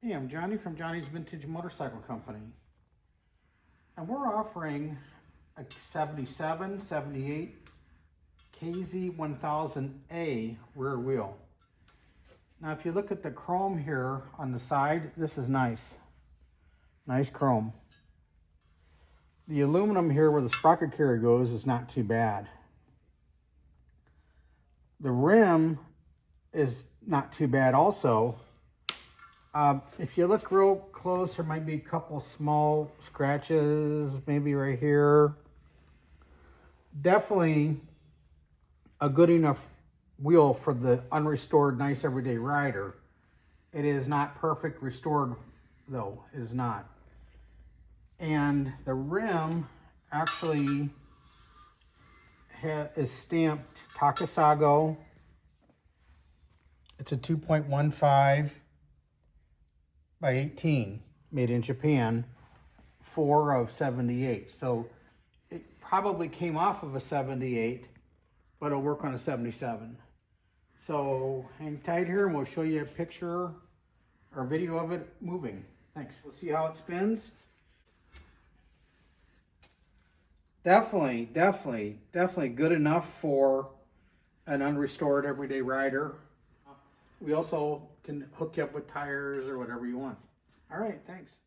Hey, I'm Johnny from Johnny's Vintage Motorcycle Company. And we're offering a 77, 78 Kz1000a rear wheel. Now if you look at the chrome here on the side, this is nice. Nice chrome. The aluminum here where the sprocket carrier goes is not too bad. The rim is not too bad also. If you look real close, there might be a couple small scratches, maybe right here. Definitely a good enough wheel for the unrestored, nice everyday rider. It is not perfect restored though, it is not. And the rim actually is stamped Takasago. It's a 2.15 by 18, made in Japan, 4 of 78. So it probably came off of a 78, but it'll work on a 77. So hang tight here and we'll show you a picture or video of it moving. Thanks. We'll see how it spins. Definitely good enough for an unrestored everyday rider. We also can hook you up with tires or whatever you want. All right, thanks.